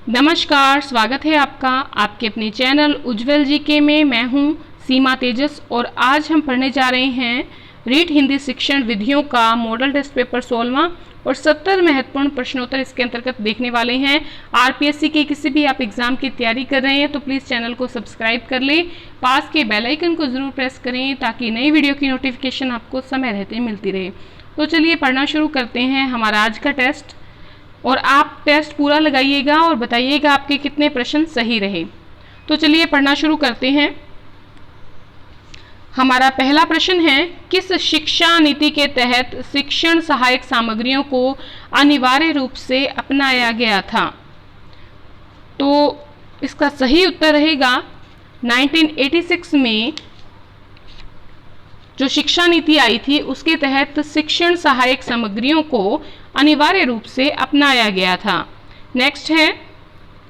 नमस्कार, स्वागत है आपका आपके अपने चैनल उज्जवल जीके में। मैं हूं सीमा तेजस और आज हम पढ़ने जा रहे हैं रीट हिंदी शिक्षण विधियों का मॉडल टेस्ट पेपर 16वां और 70 महत्वपूर्ण प्रश्नोत्तर इसके अंतर्गत देखने वाले हैं। आरपीएससी के किसी भी आप एग्जाम की तैयारी कर रहे हैं तो प्लीज़ चैनल को सब्सक्राइब कर लें, पास के बेल आइकन को ज़रूर प्रेस करें ताकि नई वीडियो की नोटिफिकेशन आपको समय रहते मिलती रहे। तो चलिए पढ़ना शुरू करते हैं हमारा आज का टेस्ट, और आप टेस्ट पूरा लगाइएगा और बताइएगा आपके कितने प्रश्न सही रहे। तो चलिए पढ़ना शुरू करते हैं। हमारा पहला प्रश्न है, किस शिक्षा नीति के तहत शिक्षण सहायक सामग्रियों को अनिवार्य रूप से अपनाया गया था? तो इसका सही उत्तर रहेगा 1986 में जो शिक्षा नीति आई थी उसके तहत शिक्षण सहायक सामग्रियों को अनिवार्य रूप से अपनाया गया था। नेक्स्ट है,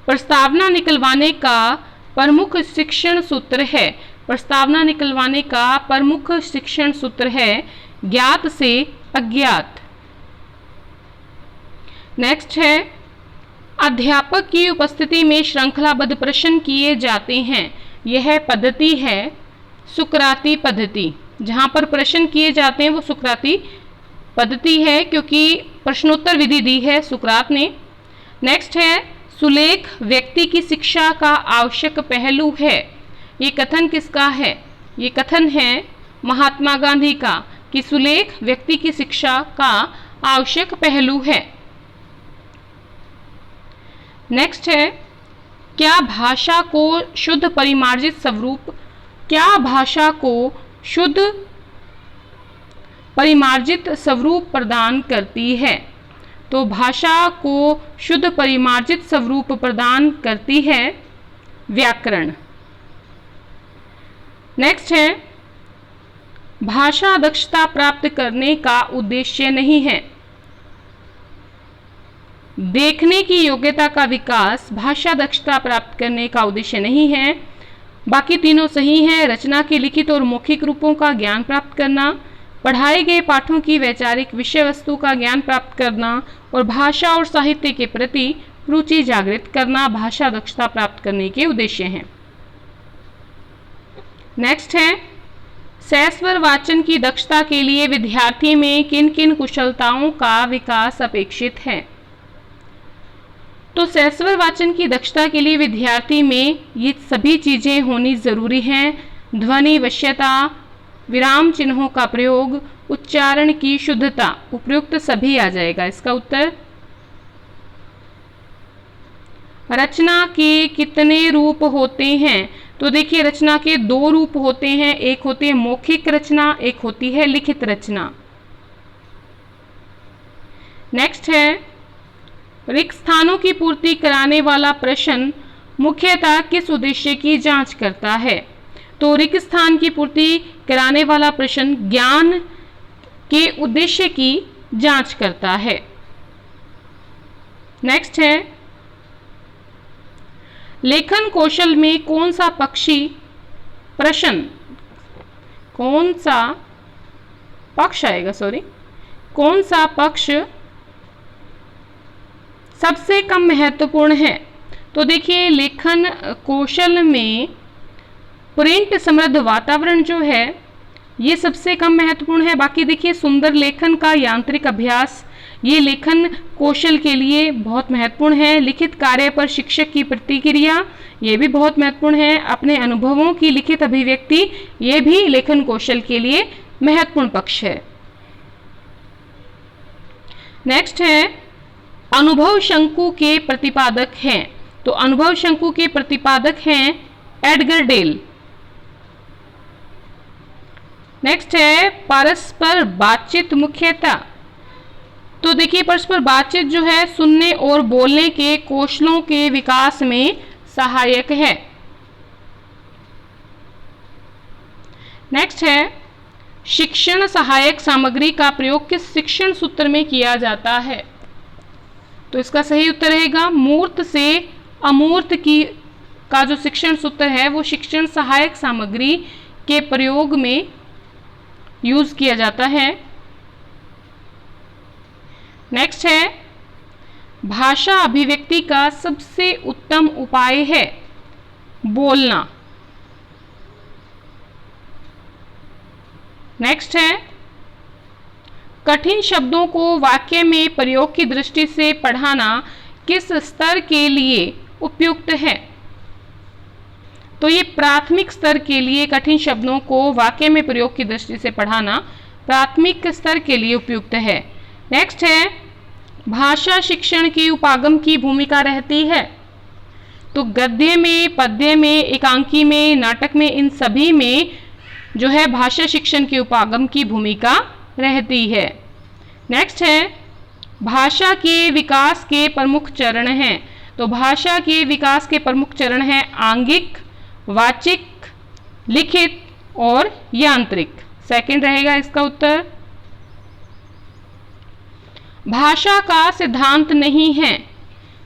प्रस्तावना निकलवाने का प्रमुख शिक्षण सूत्र है। प्रस्तावना निकलवाने का प्रमुख शिक्षण सूत्र है ज्ञात से अज्ञात। नेक्स्ट है, अध्यापक की उपस्थिति में श्रृंखलाबद्ध प्रश्न किए जाते हैं। यह पद्धति है सुकराती पद्धति। जहां पर प्रश्न किए जाते हैं वो सुकराती पद्धति है क्योंकि प्रश्नोत्तर विधि दी है सुकरात ने। नेक्स्ट है, सुलेख व्यक्ति की शिक्षा का आवश्यक पहलू है। ये कथन किसका है? ये कथन है महात्मा गांधी का कि सुलेख व्यक्ति की शिक्षा का आवश्यक पहलू है। नेक्स्ट है, क्या भाषा को शुद्ध परिमार्जित स्वरूप परिमार्जित स्वरूप प्रदान करती है? तो भाषा को शुद्ध परिमार्जित स्वरूप प्रदान करती है व्याकरण। नेक्स्ट है, भाषा दक्षता प्राप्त करने का उद्देश्य नहीं है। देखने की योग्यता का विकास भाषा दक्षता प्राप्त करने का उद्देश्य नहीं है। बाकी तीनों सही हैं। रचना के लिखित और मौखिक रूपों का ज्ञान प्राप्त करना, पढ़ाए गए पाठों की वैचारिक विषय वस्तु का ज्ञान प्राप्त करना और भाषा और साहित्य के प्रति रुचि जागृत करना भाषा दक्षता प्राप्त करने के उद्देश्य हैं। नेक्स्ट है, सहस्वर वाचन की दक्षता के लिए विद्यार्थी में किन किन कुशलताओं का विकास अपेक्षित है? तो सहस्वर वाचन की दक्षता के लिए विद्यार्थी में ये सभी चीजें होनी जरूरी हैं। ध्वनि वश्यता, विराम चिन्हों का प्रयोग, उच्चारण की शुद्धता, उपयुक्त सभी आ जाएगा इसका उत्तर। रचना के कितने रूप होते हैं? तो देखिए रचना के दो रूप होते हैं, एक होती है मौखिक रचना, एक होती है लिखित रचना। नेक्स्ट है, रिक्त स्थानों की पूर्ति कराने वाला प्रश्न मुख्यतः किस उद्देश्य की जांच करता है? तो रिक्त स्थान की पूर्ति कराने वाला प्रश्न ज्ञान के उद्देश्य की जांच करता है। नेक्स्ट है, लेखन कौशल में कौन सा पक्ष सबसे कम महत्वपूर्ण है? तो देखिए लेखन कौशल में प्रिंट समृद्ध वातावरण जो है ये सबसे कम महत्वपूर्ण है। बाकी देखिए सुंदर लेखन का यांत्रिक अभ्यास ये लेखन कौशल के लिए बहुत महत्वपूर्ण है। लिखित कार्य पर शिक्षक की प्रतिक्रिया ये भी बहुत महत्वपूर्ण है। अपने अनुभवों की लिखित अभिव्यक्ति ये भी लेखन कौशल के लिए महत्वपूर्ण पक्ष है। नेक्स्ट है, अनुभव शंकु के प्रतिपादक हैं। तो अनुभव शंकु के प्रतिपादक हैं एडगर डेल। नेक्स्ट है, परस्पर बातचीत मुख्यतः। तो देखिए परस्पर बातचीत जो है सुनने और बोलने के कौशलों के विकास में सहायक है। नेक्स्ट है, शिक्षण सहायक सामग्री का प्रयोग किस शिक्षण सूत्र में किया जाता है? तो इसका सही उत्तर रहेगा मूर्त से अमूर्त का जो शिक्षण सूत्र है वो शिक्षण सहायक सामग्री के प्रयोग में यूज किया जाता है। नेक्स्ट है, भाषा अभिव्यक्ति का सबसे उत्तम उपाय है? बोलना। नेक्स्ट है, कठिन शब्दों को वाक्य में प्रयोग की दृष्टि से पढ़ाना किस स्तर के लिए उपयुक्त है? तो ये प्राथमिक स्तर के लिए कठिन शब्दों को वाक्य में प्रयोग की दृष्टि से पढ़ाना प्राथमिक स्तर के लिए उपयुक्त है। नेक्स्ट है, भाषा शिक्षण की उपागम की भूमिका रहती है? तो गद्य में, पद्य में, एकांकी में, नाटक में, इन सभी में जो है भाषा शिक्षण की उपागम की भूमिका रहती है। नेक्स्ट है, भाषा के विकास के प्रमुख चरण हैं। तो भाषा के विकास के प्रमुख चरण हैं आंगिक, वाचिक, लिखित और यांत्रिक। सेकंड रहेगा इसका उत्तर। भाषा का सिद्धांत नहीं है।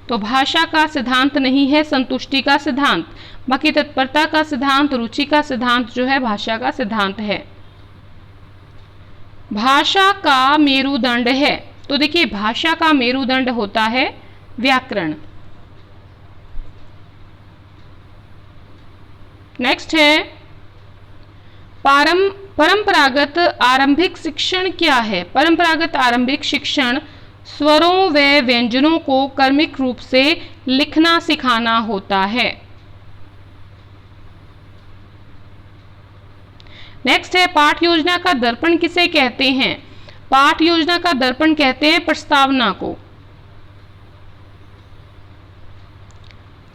तो भाषा का सिद्धांत नहीं है संतुष्टि का सिद्धांत, बाकी तत्परता का सिद्धांत, रुचि का सिद्धांत जो है भाषा का सिद्धांत है। भाषा का मेरुदंड है। तो देखिए, भाषा का मेरुदंड होता है व्याकरण। नेक्स्ट है, परंपरागत आरंभिक शिक्षण क्या है? परंपरागत आरंभिक शिक्षण स्वरों व व्यंजनों को क्रमिक रूप से लिखना सिखाना होता है। नेक्स्ट है, पाठ योजना का दर्पण किसे कहते हैं? पाठ योजना का दर्पण कहते हैं प्रस्तावना को।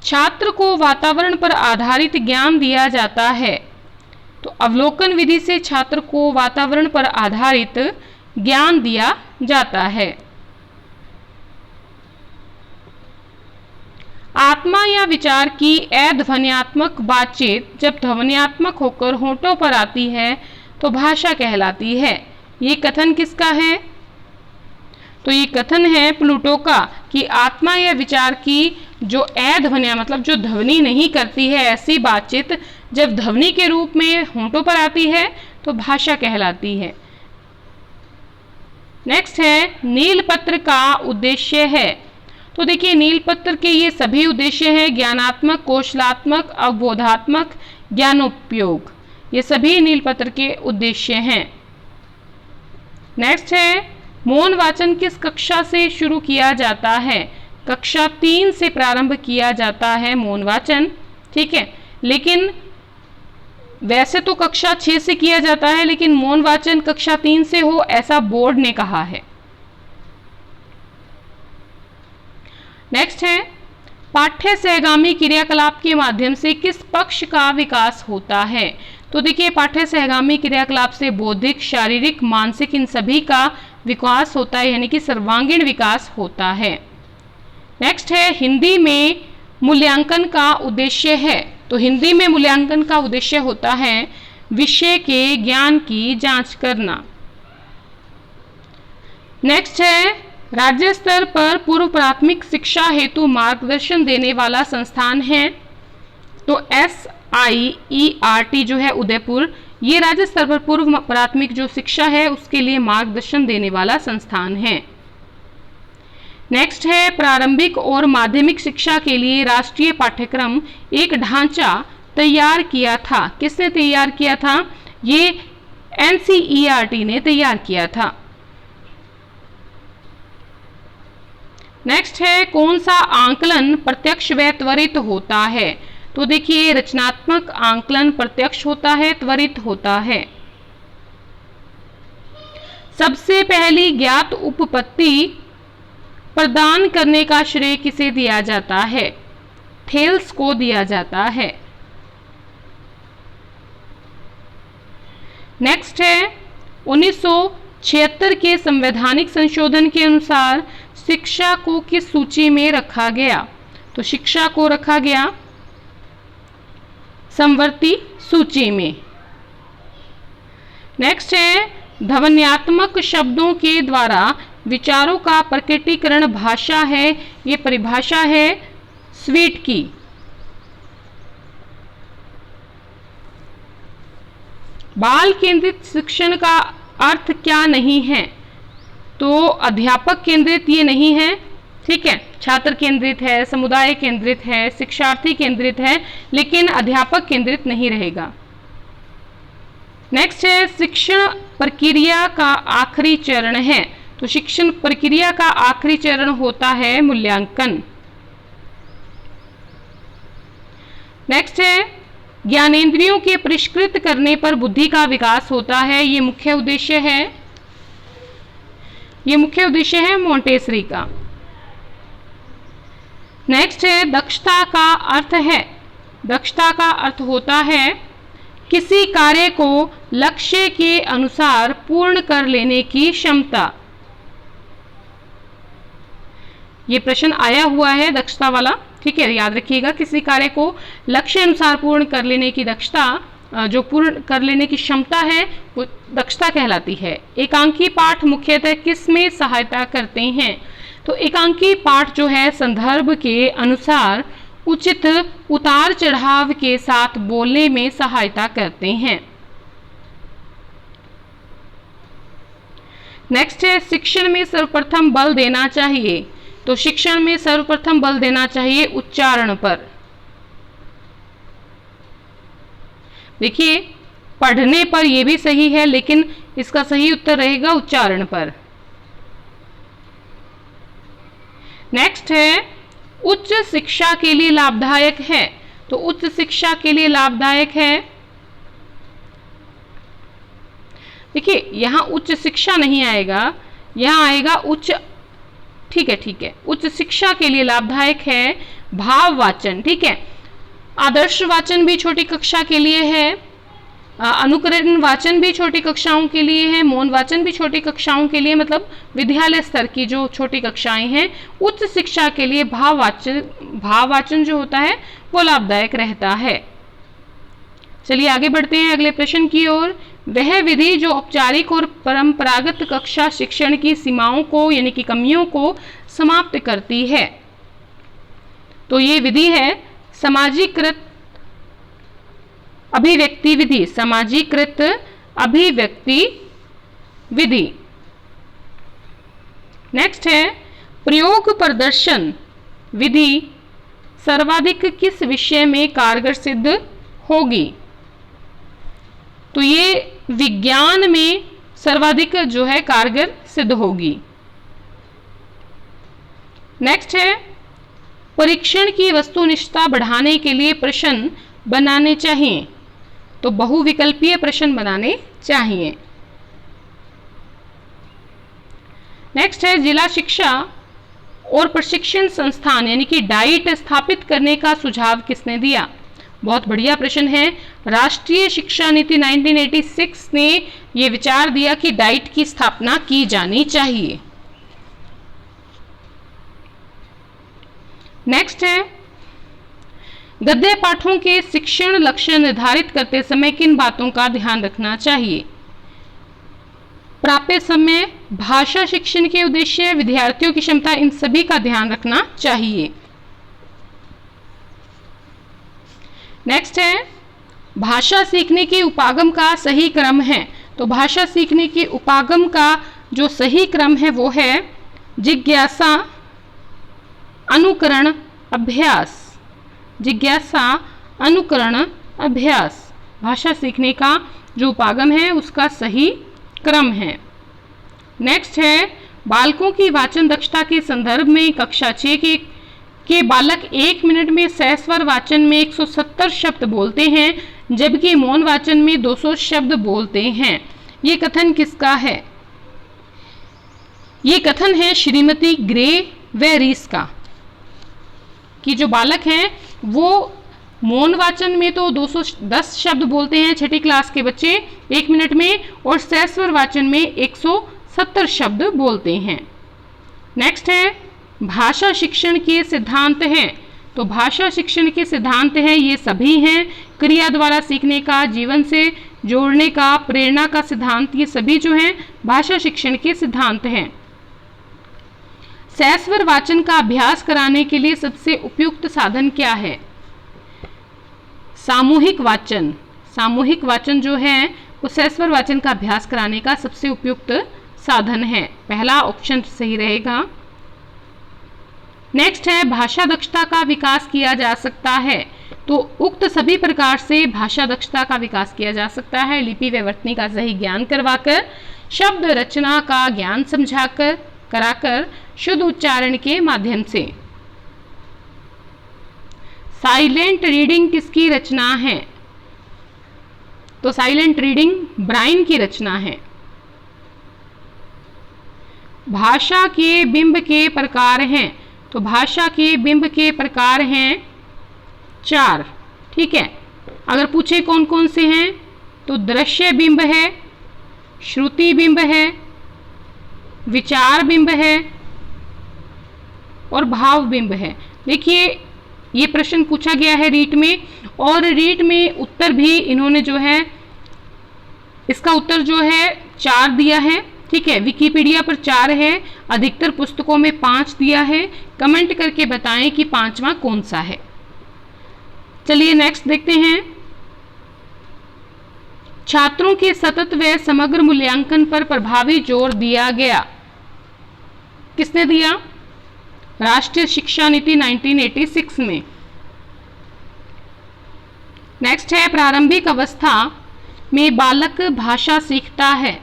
छात्र को वातावरण पर आधारित ज्ञान दिया जाता है। तो अवलोकन विधि से छात्र को वातावरण पर आधारित ज्ञान दिया जाता है। आत्मा या विचार की अध्वन्यात्मक बातचीत जब ध्वन्यात्मक होकर होठों पर आती है तो भाषा कहलाती है। ये कथन किसका है? तो ये कथन है प्लूटो का कि आत्मा या विचार की जो अध्वन्या मतलब जो ध्वनि नहीं करती है ऐसी बातचीत जब ध्वनि के रूप में होठों पर आती है तो भाषा कहलाती है। नेक्स्ट है, नीलपत्र का उद्देश्य है। तो देखिए, नीलपत्र के ये सभी उद्देश्य हैं ज्ञानात्मक, कौशलात्मक, अवबोधात्मक, ज्ञानोपयोग। ये सभी नीलपत्र के उद्देश्य हैं। नेक्स्ट है, मौन वाचन किस कक्षा से शुरू किया जाता है? कक्षा 3 से प्रारंभ किया जाता है मौन वाचन, ठीक है। लेकिन वैसे तो कक्षा 6 से किया जाता है, लेकिन मौन वाचन कक्षा 3 से हो ऐसा बोर्ड ने कहा है। नेक्स्ट है, पाठ्य सहगामी क्रियाकलाप के माध्यम से किस पक्ष का विकास होता है? तो देखिए, पाठ्य सहगामी क्रियाकलाप से बौद्धिक, शारीरिक, मानसिक इन सभी का विकास होता है, यानी कि सर्वांगीण विकास होता है। नेक्स्ट है, हिंदी में मूल्यांकन का उद्देश्य है। तो हिंदी में मूल्यांकन का उद्देश्य होता है विषय के ज्ञान की जांच करना। नेक्स्ट है, राज्य स्तर पर पूर्व प्राथमिक शिक्षा हेतु मार्गदर्शन देने वाला संस्थान है। तो SIERT जो है उदयपुर, ये राज्य स्तर पर पूर्व प्राथमिक जो शिक्षा है उसके लिए मार्गदर्शन देने वाला संस्थान है। नेक्स्ट है, प्रारंभिक और माध्यमिक शिक्षा के लिए राष्ट्रीय पाठ्यक्रम एक ढांचा तैयार किया था। किसने तैयार किया था? ये NCERT ने तैयार किया था। नेक्स्ट है, कौन सा आंकलन प्रत्यक्ष व त्वरित होता है? तो देखिए, रचनात्मक आंकलन प्रत्यक्ष होता है, त्वरित होता है। सबसे पहली ज्ञात उपपत्ति प्रदान करने का श्रेय किसे दिया जाता है? थेल्स को दिया जाता है। नेक्स्ट है, 1976 के संवैधानिक संशोधन के अनुसार शिक्षा को किस सूची में रखा गया? तो शिक्षा को रखा गया समवर्ती सूची में। नेक्स्ट है, ध्वन्यात्मक शब्दों के द्वारा विचारों का प्रकटीकरण भाषा है। ये परिभाषा है स्वीट की। बाल केंद्रित शिक्षण का अर्थ क्या नहीं है? तो अध्यापक केंद्रित ये नहीं है, ठीक है, छात्र केंद्रित है, समुदाय केंद्रित है, शिक्षार्थी केंद्रित है, लेकिन अध्यापक केंद्रित नहीं रहेगा। नेक्स्ट है शिक्षण प्रक्रिया का आखिरी चरण है। तो शिक्षण प्रक्रिया का आखिरी चरण होता है मूल्यांकन। नेक्स्ट है ज्ञानेंद्रियों के परिष्कृत करने पर बुद्धि का विकास होता है। ये मुख्य उद्देश्य है, ये मुख्य उद्देश्य है मोंटेसरी का। नेक्स्ट है दक्षता का अर्थ है, दक्षता का अर्थ होता है किसी कार्य को लक्ष्य के अनुसार पूर्ण कर लेने की क्षमता। ये प्रश्न आया हुआ है दक्षता वाला, ठीक है, याद रखिएगा। किसी कार्य को लक्ष्य अनुसार पूर्ण कर लेने की दक्षता, जो पूर्ण कर लेने की क्षमता है, वो दक्षता कहलाती है। एकांकी पाठ मुख्यतः किस में सहायता करते हैं? तो एकांकी पाठ जो है संदर्भ के अनुसार उचित उतार चढ़ाव के साथ बोलने में सहायता करते हैं। नेक्स्ट है शिक्षण में सर्वप्रथम बल देना चाहिए। तो शिक्षण में सर्वप्रथम बल देना चाहिए उच्चारण पर। देखिए पढ़ने पर यह भी सही है, लेकिन इसका सही उत्तर रहेगा उच्चारण पर। नेक्स्ट है उच्च शिक्षा के लिए लाभदायक है। तो उच्च शिक्षा के लिए लाभदायक है, देखिए यहां उच्च शिक्षा नहीं आएगा, यहां आएगा उच्च, ठीक है, ठीक है। उच्च शिक्षा के लिए लाभदायक है भाव वाचन, ठीक है। आदर्श वाचन भी छोटी कक्षा के लिए है, अनुकरण वाचन भी छोटी कक्षाओं के लिए है, मौन वाचन भी छोटी कक्षाओं के लिए, मतलब विद्यालय स्तर की जो छोटी कक्षाएं हैं। उच्च शिक्षा के लिए भाव वाचन जो होता है वो लाभदायक रहता है। चलिए आगे बढ़ते हैं अगले प्रश्न की ओर। वह विधि जो औपचारिक और परंपरागत कक्षा शिक्षण की सीमाओं को यानी कि कमियों को समाप्त करती है। तो ये विधि है सामाजिकृत अभिव्यक्ति विधि, सामाजिकृत अभिव्यक्ति विधि। नेक्स्ट है प्रयोग प्रदर्शन विधि सर्वाधिक किस विषय में कारगर सिद्ध होगी? तो ये विज्ञान में सर्वाधिक जो है कारगर सिद्ध होगी। नेक्स्ट है परीक्षण की वस्तुनिष्ठता बढ़ाने के लिए प्रश्न बनाने चाहिए। तो बहुविकल्पीय प्रश्न बनाने चाहिए। नेक्स्ट है जिला शिक्षा और प्रशिक्षण संस्थान यानी कि डाइट स्थापित करने का सुझाव किसने दिया? बहुत बढ़िया प्रश्न है। राष्ट्रीय शिक्षा नीति 1986 ने यह विचार दिया कि डाइट की स्थापना की जानी चाहिए। नेक्स्ट है गद्य पाठों के शिक्षण लक्ष्य निर्धारित करते समय किन बातों का ध्यान रखना चाहिए? प्राप्य समय, भाषा शिक्षण के उद्देश्य, विद्यार्थियों की क्षमता, इन सभी का ध्यान रखना चाहिए। नेक्स्ट है भाषा सीखने के उपागम का सही क्रम है। तो भाषा सीखने के उपागम का जो सही क्रम है वो है जिज्ञासा, अनुकरण, अभ्यास। जिज्ञासा, अनुकरण, अभ्यास भाषा सीखने का जो उपागम है उसका सही क्रम है। नेक्स्ट है बालकों की वाचन दक्षता के संदर्भ में कक्षा 6 के बालक 1 मिनट में सहस्वर वाचन में 170 शब्द बोलते हैं, जबकि मौन वाचन में 200 शब्द बोलते हैं। ये कथन किसका है? ये कथन है श्रीमती ग्रे व रीस का, कि जो बालक हैं वो मौन वाचन में तो 210 शब्द बोलते हैं छठी क्लास के बच्चे 1 मिनट में, और सहस्वर वाचन में 170 शब्द बोलते हैं। नेक्स्ट है भाषा शिक्षण के सिद्धांत हैं। तो भाषा शिक्षण के सिद्धांत हैं ये सभी हैं क्रिया द्वारा सीखने का, जीवन से जोड़ने का, प्रेरणा का सिद्धांत, ये सभी जो हैं भाषा शिक्षण के सिद्धांत हैं। सहस्वर वाचन का अभ्यास कराने के लिए सबसे उपयुक्त साधन क्या है? सामूहिक वाचन। सामूहिक वाचन जो है वो सहस्वर वाचन का अभ्यास कराने का सबसे उपयुक्त साधन है। पहला ऑप्शन सही रहेगा। नेक्स्ट है भाषा दक्षता का विकास किया जा सकता है। तो उक्त सभी प्रकार से भाषा दक्षता का विकास किया जा सकता है लिपि व वर्तनी का सही ज्ञान करवाकर, शब्द रचना का ज्ञान समझाकर कराकर, शुद्ध उच्चारण के माध्यम से। साइलेंट रीडिंग किसकी रचना है? तो साइलेंट रीडिंग ब्राइन की रचना है। भाषा के बिंब के प्रकार हैं। तो भाषा के बिंब के प्रकार हैं 4। ठीक है, अगर पूछे कौन कौन से हैं तो दृश्य बिंब है, श्रुति बिंब है, विचार बिंब है और भाव बिंब है। देखिए ये प्रश्न पूछा गया है रीट में, और रीट में उत्तर भी इन्होंने जो है इसका उत्तर जो है 4 दिया है। ठीक है, विकिपीडिया पर 4 है, अधिकतर पुस्तकों में 5 दिया है। कमेंट करके बताएं कि 5वां कौन सा है। चलिए नेक्स्ट देखते हैं। छात्रों के सतत व समग्र मूल्यांकन पर प्रभावी जोर दिया गया। किसने दिया? राष्ट्रीय शिक्षा नीति 1986 में। नेक्स्ट है प्रारंभिक अवस्था में बालक भाषा सीखता है।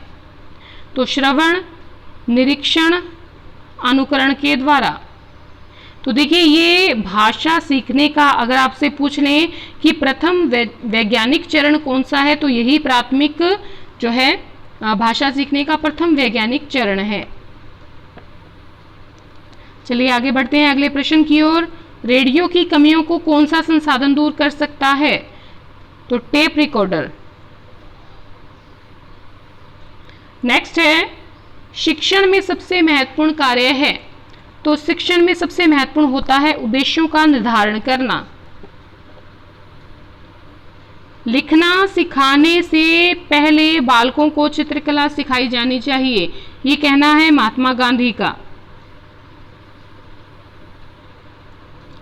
तो श्रवण, निरीक्षण, अनुकरण के द्वारा। तो देखिए ये भाषा सीखने का अगर आपसे पूछ लें कि प्रथम वैज्ञानिक चरण कौन सा है, तो यही प्राथमिक जो है भाषा सीखने का प्रथम वैज्ञानिक चरण है। चलिए आगे बढ़ते हैं अगले प्रश्न की ओर। रेडियो की कमियों को कौन सा संसाधन दूर कर सकता है? तो टेप रिकॉर्डर। नेक्स्ट है शिक्षण में सबसे महत्वपूर्ण कार्य है। तो शिक्षण में सबसे महत्वपूर्ण होता है उद्देश्यों का निर्धारण करना। लिखना सिखाने से पहले बालकों को चित्रकला सिखाई जानी चाहिए, ये कहना है महात्मा गांधी का।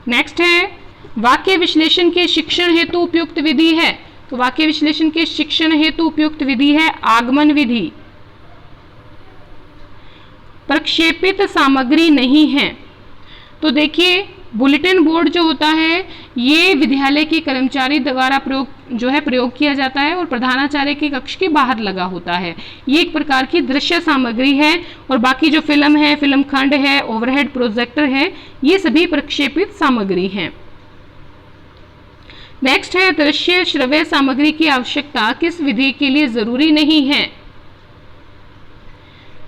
नेक्स्ट है वाक्य विश्लेषण के शिक्षण हेतु उपयुक्त विधि है। तो वाक्य विश्लेषण के शिक्षण हेतु उपयुक्त विधि है आगमन विधि। प्रक्षेपित सामग्री नहीं है। तो देखिए बुलेटिन बोर्ड जो होता है ये विद्यालय के कर्मचारी द्वारा प्रयोग किया जाता है और प्रधानाचार्य के कक्ष के बाहर लगा होता है। ये एक प्रकार की दृश्य सामग्री है, और बाकी जो फिल्म है, फिल्म खंड है, ओवरहेड प्रोजेक्टर है, ये सभी प्रक्षेपित सामग्री हैं। नेक्स्ट है दृश्य श्रव्य सामग्री की आवश्यकता किस विधि के लिए जरूरी नहीं है?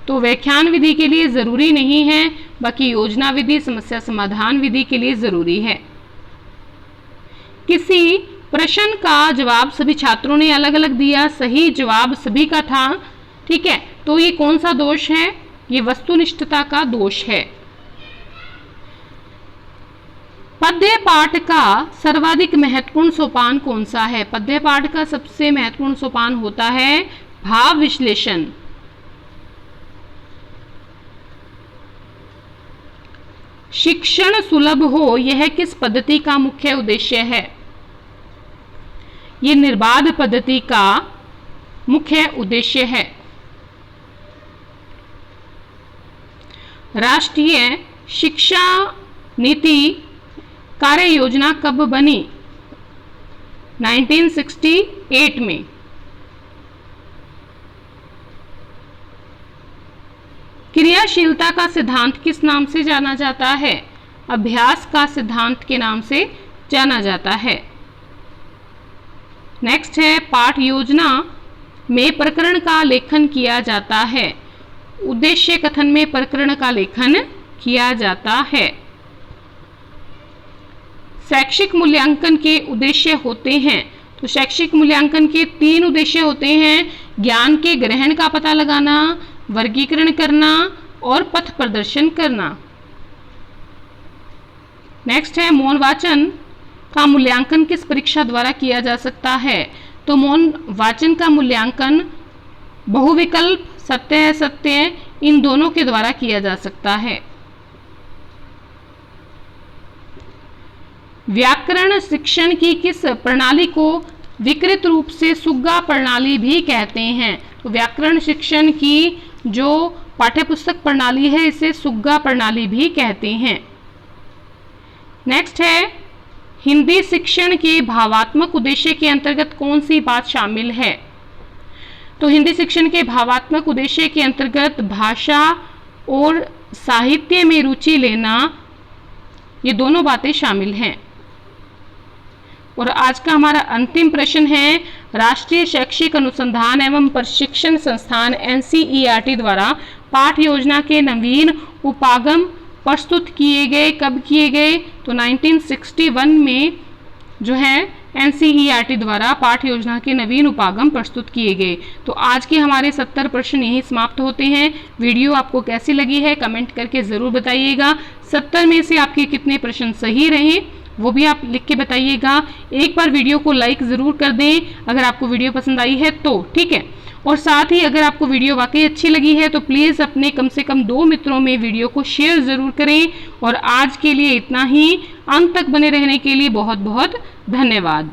तो व्याख्यान विधि के लिए जरूरी नहीं है, बाकी योजना विधि, समस्या समाधान विधि के लिए जरूरी है। किसी प्रश्न का जवाब सभी छात्रों ने अलग अलग दिया, सही जवाब सभी का था। ठीक है, तो ये कौन सा दोष है? ये वस्तुनिष्ठता का दोष है। पद्य पाठ का सर्वाधिक महत्वपूर्ण सोपान कौन सा है? पद्य पाठ का सबसे महत्वपूर्ण सोपान होता है भाव विश्लेषण। शिक्षण सुलभ हो यह किस पद्धति का मुख्य उद्देश्य है? ये निर्बाध पद्धति का मुख्य उद्देश्य है। राष्ट्रीय शिक्षा नीति कार्य योजना कब बनी? 1968 में। क्रियाशीलता का सिद्धांत किस नाम से जाना जाता है? अभ्यास का सिद्धांत के नाम से जाना जाता है। नेक्स्ट है पाठ योजना में प्रकरण का लेखन किया जाता है। उद्देश्य कथन में प्रकरण का लेखन किया जाता है। शैक्षिक मूल्यांकन के उद्देश्य होते हैं। तो शैक्षिक मूल्यांकन के 3 उद्देश्य होते हैं: ज्ञान के ग्रहण का पता लगाना, वर्गीकरण करना और पथ प्रदर्शन करना। नेक्स्ट है मौन वाचन का मूल्यांकन किस परीक्षा द्वारा किया जा सकता है? तो मौन वाचन का मूल्यांकन बहुविकल्प, सत्य असत्य, इन दोनों के द्वारा किया जा सकता है। व्याकरण शिक्षण की किस प्रणाली को विकृत रूप से सुग्गा प्रणाली भी कहते हैं? तो व्याकरण शिक्षण की जो पाठ्यपुस्तक प्रणाली है इसे सुग्गा प्रणाली भी कहते हैं। नेक्स्ट है, हिंदी शिक्षण के भावात्मक उद्देश्य के अंतर्गत कौन सी बात शामिल है? तो हिंदी शिक्षण के भावात्मक उद्देश्य के अंतर्गत भाषा और साहित्य में रुचि लेना, ये दोनों बातें शामिल हैं। और आज का हमारा अंतिम प्रश्न है, राष्ट्रीय शैक्षिक अनुसंधान एवं प्रशिक्षण संस्थान NCERT द्वारा पाठ योजना के नवीन उपागम प्रस्तुत किए गए, कब किए गए? तो 1961 में जो है NCERT द्वारा पाठ योजना के नवीन उपागम प्रस्तुत किए गए। तो आज के हमारे 70 प्रश्न यही समाप्त होते हैं। वीडियो आपको कैसी लगी है कमेंट करके ज़रूर बताइएगा। 70 में से आपके कितने प्रश्न सही रहे वो भी आप लिख के बताइएगा। एक बार वीडियो को लाइक ज़रूर कर दें अगर आपको वीडियो पसंद आई है तो, ठीक है। और साथ ही अगर आपको वीडियो वाकई अच्छी लगी है तो प्लीज़ अपने कम से कम 2 मित्रों में वीडियो को शेयर ज़रूर करें। और आज के लिए इतना ही। अंत तक बने रहने के लिए बहुत बहुत धन्यवाद।